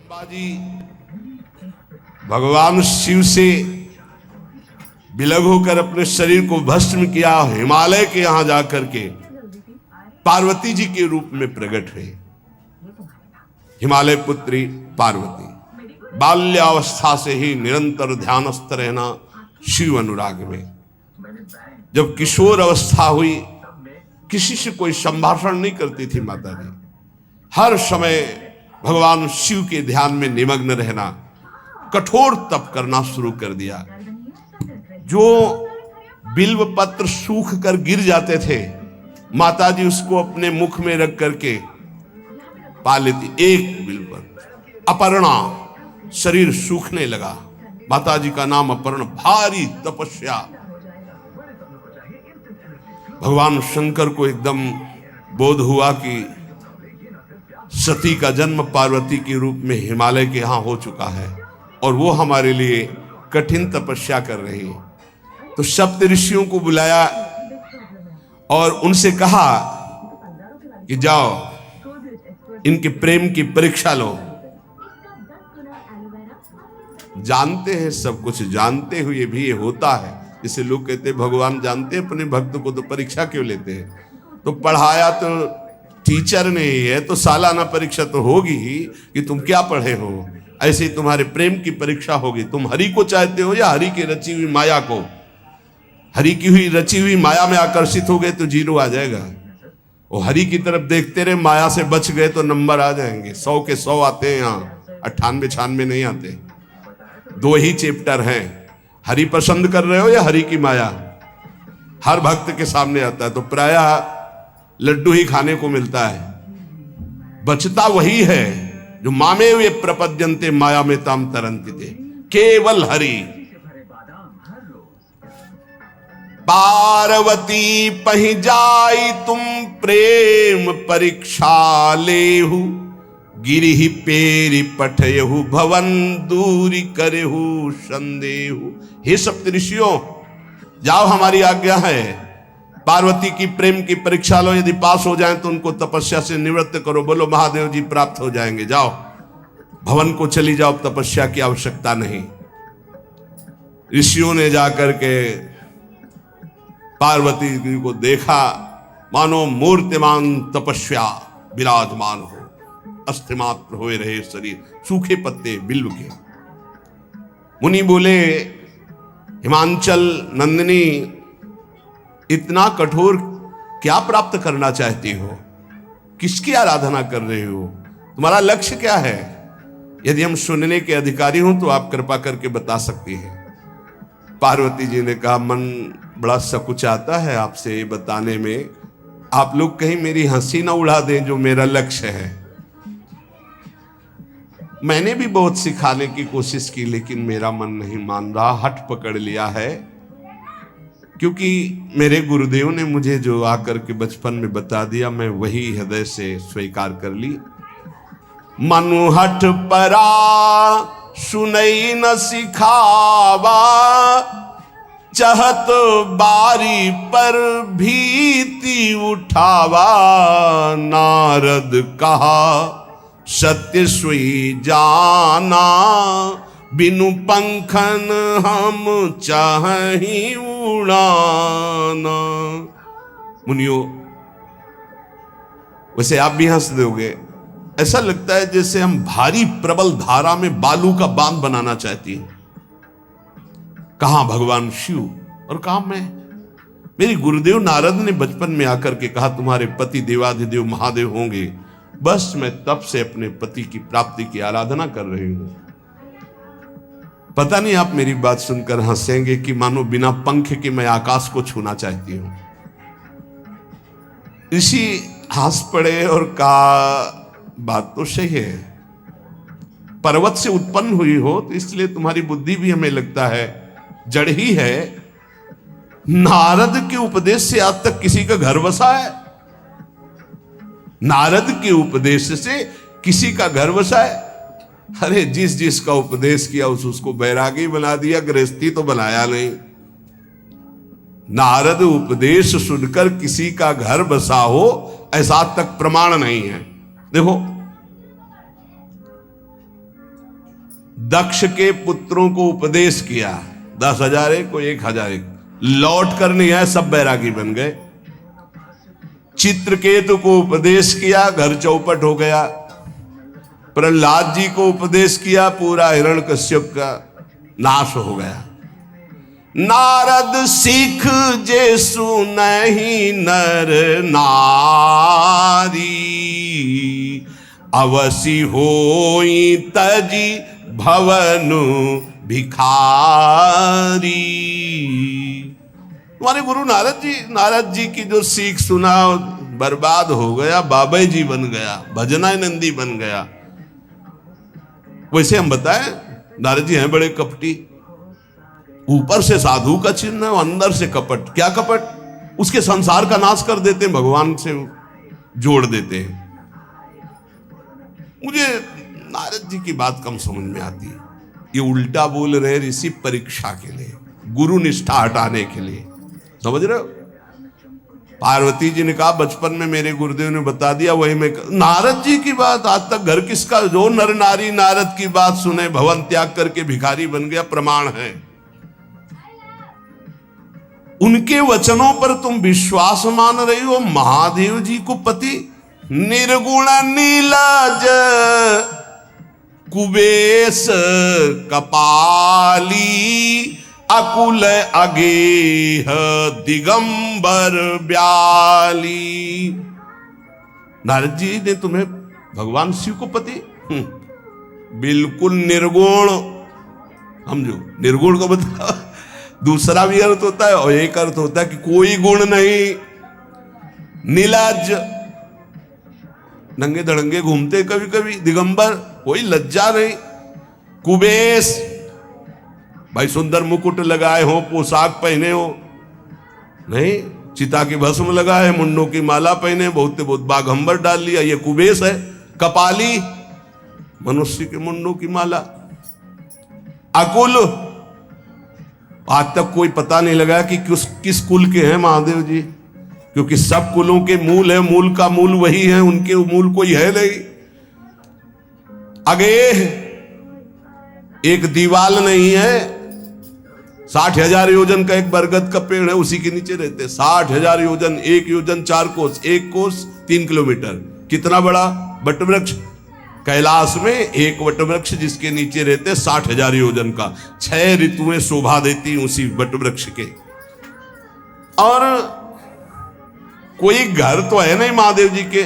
बाजी भगवान शिव से विलग होकर अपने शरीर को भस्म किया, हिमालय के यहां जाकर के पार्वती जी के रूप में प्रकट हुए। हिमालय पुत्री पार्वती बाल्यावस्था से ही निरंतर ध्यानस्थ रहना शिव अनुराग में। जब किशोर अवस्था हुई, किसी से कोई संभाषण नहीं करती थी माता जी, हर समय भगवान शिव के ध्यान में निमग्न रहना, कठोर तप करना शुरू कर दिया। जो बिल्व पत्र सूख कर गिर जाते थे, माता जी उसको अपने मुख में रख करके पा लेती। एक बिल्व पत्र, अपर्णा, शरीर सूखने लगा। माता जी का नाम अपर्णा, भारी तपस्या। भगवान शंकर को एकदम बोध हुआ कि सती का जन्म पार्वती के रूप में हिमालय के यहां हो चुका है और वो हमारे लिए कठिन तपस्या कर रही है। तो सप्त ऋषियों को बुलाया और उनसे कहा कि जाओ इनके प्रेम की परीक्षा लो। जानते हैं, सब कुछ जानते हुए भी ये होता है। जैसे लोग कहते हैं भगवान जानते हैं अपने भक्त को, तो परीक्षा क्यों लेते हैं? तो पढ़ाया तो टीचर ने ही है, तो सालाना परीक्षा तो होगी ही कि तुम क्या पढ़े हो। ऐसे ही तुम्हारे प्रेम की परीक्षा होगी। तुम हरि को चाहते हो या हरि की रची हुई माया को? हरि की हुई रची हुई माया में आकर्षित हो गए तो 0 आ जाएगा। वो हरि की तरफ देखते रहे, माया से बच गए तो नंबर आ जाएंगे। 100 के 100 आते हैं यहाँ, 98 96 नहीं आते। 2 ही चैप्टर हैं, हरि पसंद कर रहे हो या हरि की माया। हर भक्त के सामने आता है तो प्रायः लड्डू ही खाने को मिलता है। बचता वही है जो मामे वे प्रपद्यन्ते माया में ताम तरंति थे, केवल हरि। पार्वती पहि जाई तुम प्रेम परीक्षा लेहु, गिरिहि पेरि पठयहु भवन दूरी करेहु संदेहु। हे सप्त ऋषियों, जाओ, हमारी आज्ञा है। पार्वती की प्रेम की परीक्षा लो, यदि पास हो जाएं तो उनको तपस्या से निवृत्त करो। बोलो महादेव जी प्राप्त हो जाएंगे। जाओ भवन को चली जाओ, तपस्या की आवश्यकता नहीं। ऋषियों ने जाकर के पार्वती जी को देखा, मानो मूर्तिमान तपस्या विराजमान हो, अस्थिमात्र हुए रहे शरीर, सूखे पत्ते बिल्व के। मुनि बोले, हिमांचल नंदिनी, इतना कठोर क्या प्राप्त करना चाहती हो? किसकी आराधना कर रहे हो? तुम्हारा लक्ष्य क्या है? यदि हम सुनने के अधिकारी हों तो आप कृपा करके बता सकती हैं। पार्वती जी ने कहा, मन बड़ा सकुचाता है आपसे बताने में। आप लोग कहीं मेरी हंसी ना उड़ा दें जो मेरा लक्ष्य है। मैंने भी बहुत सिखाने की कोशिश की, लेकिन मेरा मन नहीं मान रहा, हठ पकड़ लिया है। क्योंकि मेरे गुरुदेव ने मुझे जो आकर के बचपन में बता दिया, मैं वही हृदय से स्वीकार कर ली। मनु हठ परा सुनई न सिखावा, चहत बारी पर भीति उठावा। नारद कहा सत्य सोई जाना, बिनु पंखन हम चाहि उड़ाना। मुनियो, वैसे आप भी हंस दोगे। ऐसा लगता है जैसे हम भारी प्रबल धारा में बालू का बांध बनाना चाहती हैं। कहां भगवान शिव और कहां मैं? मेरे गुरुदेव नारद ने बचपन में आकर के कहा, तुम्हारे पति देवाधिदेव महादेव होंगे। बस मैं तब से अपने पति की प्राप्ति की आराधना कर रही हूं। पता नहीं आप मेरी बात सुनकर हंसेंगे कि मानो बिना पंख के मैं आकाश को छूना चाहती हूं। ऋषि हंस पड़े और कहा, बात तो सही है। पर्वत से उत्पन्न हुई हो तो इसलिए तुम्हारी बुद्धि भी हमें लगता है जड़ ही है। नारद के उपदेश से आज तक किसी का घर बसा है? नारद के उपदेश से किसी का घर बसा है? अरे जिस जिसका उपदेश किया उसको बैरागी बना दिया, गृहस्थी तो बनाया नहीं। नारद उपदेश सुनकर किसी का घर बसा हो ऐसा तक प्रमाण नहीं है। देखो दक्ष के पुत्रों को उपदेश किया, 10,000 एक को 1,000 एक, लौट कर नहीं आए, सब बैरागी बन गए। चित्रकेतु को उपदेश किया, घर चौपट हो गया। प्रहलाद जी को उपदेश किया, पूरा हिरण्यकश्यप का नाश हो गया। नारद सीख जे सुनहि नर नारी, अवसी होई तजी भवनु भिखारी। तुम्हारे गुरु नारद जी की जो सीख सुना बर्बाद हो गया, बाबा जी बन गया, भजनानंदी बन गया। वैसे हम बताएं, नारद जी हैं बड़े कपटी, ऊपर से साधु का चिन्ह है, अंदर से कपट। क्या कपट? उसके संसार का नाश कर देते हैं, भगवान से जोड़ देते हैं। मुझे नारद जी की बात कम समझ में आती है। ये उल्टा बोल रहे ऋषि परीक्षा के लिए, गुरु निष्ठा हटाने के लिए, समझ रहे हो? पार्वती जी ने कहा बचपन में मेरे गुरुदेव ने बता दिया, वही मैं। नारद जी की बात आज तक घर किसका? जो नर नारी नारद की बात सुने भवन त्याग करके भिखारी बन गया, प्रमाण है। उनके वचनों पर तुम विश्वास मान रही हो। महादेव जी को पति निर्गुण नीलाज कुबेश कपाली, अकुल अगेह दिगंबर ब्याली। नारद जी ने तुम्हें भगवान शिव को पति बिल्कुल निर्गुण समझो। निर्गुण का मतलब दूसरा भी अर्थ होता है और एक अर्थ होता है कि कोई गुण नहीं। नीलाज, नंगे धड़ंगे घूमते कभी कभी। दिगंबर, कोई लज्जा नहीं। कुबेश, भाई सुंदर मुकुट लगाए हो, पोशाक पहने हो, नहीं, चिता की भस्म लगाए, मुंडों की माला पहने, बहुत बाघंबर डाल लिया, ये कुबेश है। कपाली, मनुष्य के मुंडों की माला। अकुल, आज तक कोई पता नहीं लगा कि किस कुल के हैं महादेव जी, क्योंकि सब कुलों के मूल है, मूल का मूल वही है, उनके मूल कोई है नहीं। अगेह, एक दीवाल नहीं है, 60,000 योजन का एक बरगद का पेड़ है, उसी के नीचे रहते। 60,000 योजन, 1 योजन 4 कोस, 1 कोस 3 किलोमीटर। कितना बड़ा वटवृक्ष? कैलाश में एक वटवृक्ष जिसके नीचे रहते 60,000 योजन का। 6 ऋतुएं शोभा देती उसी वटवृक्ष के। और कोई घर तो है नहीं महादेव जी के।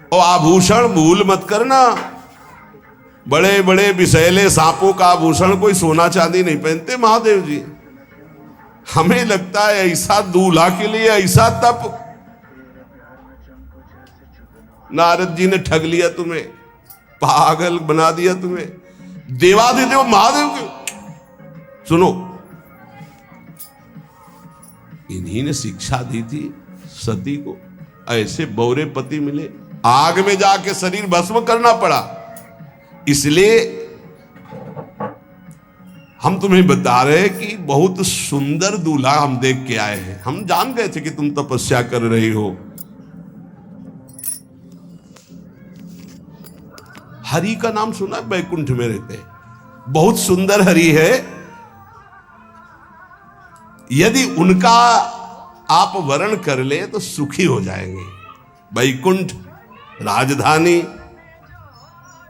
और आभूषण भूल मत करना, बड़े बड़े विषैले सांपों का आभूषण कोई सोना चांदी नहीं पहनते महादेव जी। हमें लगता है ऐसा दूल्हा के लिए ऐसा तप। नारद जी ने ठग लिया तुम्हें, पागल बना दिया तुम्हें। देवाधिदेव महादेव के सुनो, इन्हीं ने शिक्षा दी थी सती को। ऐसे बौरे पति मिले, आग में जाके शरीर भस्म करना पड़ा। इसलिए हम तुम्हें बता रहे हैं कि बहुत सुंदर दूल्हा हम देख के आए हैं। हम जान गए थे कि तुम तपस्या कर रही हो। हरि का नाम सुना? बैकुंठ में रहते, बहुत सुंदर हरि है। यदि उनका आप वर्ण कर ले तो सुखी हो जाएंगे। बैकुंठ राजधानी,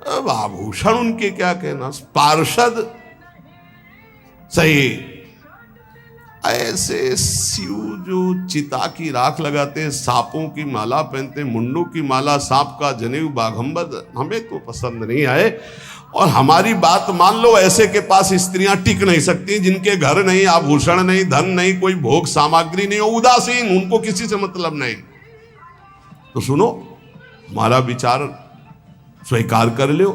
अब आभूषण उनके क्या कहना, पार्षद सही। ऐसे शिव जो चिता की राख लगाते हैं, सांपों की माला पहनते, मुंडों की माला, सांप का जनेऊ, बाघंबर, हमें तो पसंद नहीं आए। और हमारी बात मान लो, ऐसे के पास स्त्रियां टिक नहीं सकती जिनके घर नहीं, आभूषण नहीं, धन नहीं, कोई भोग सामग्री नहीं, उदासीन, उनको किसी से मतलब नहीं। तो सुनो, हमारा विचार स्वीकार कर लो।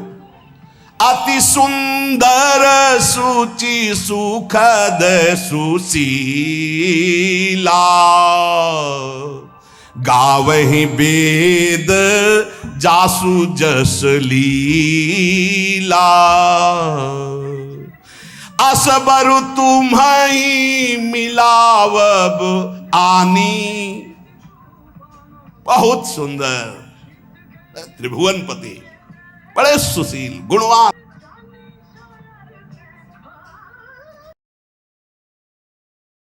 अति सुंदर सुचि सुखद सुशीला, गावहि वेद जासु जस लीला। असबर तुम्हि मिलावब आनी। बहुत सुंदर त्रिभुवनपति, बड़े सुशील गुणवान।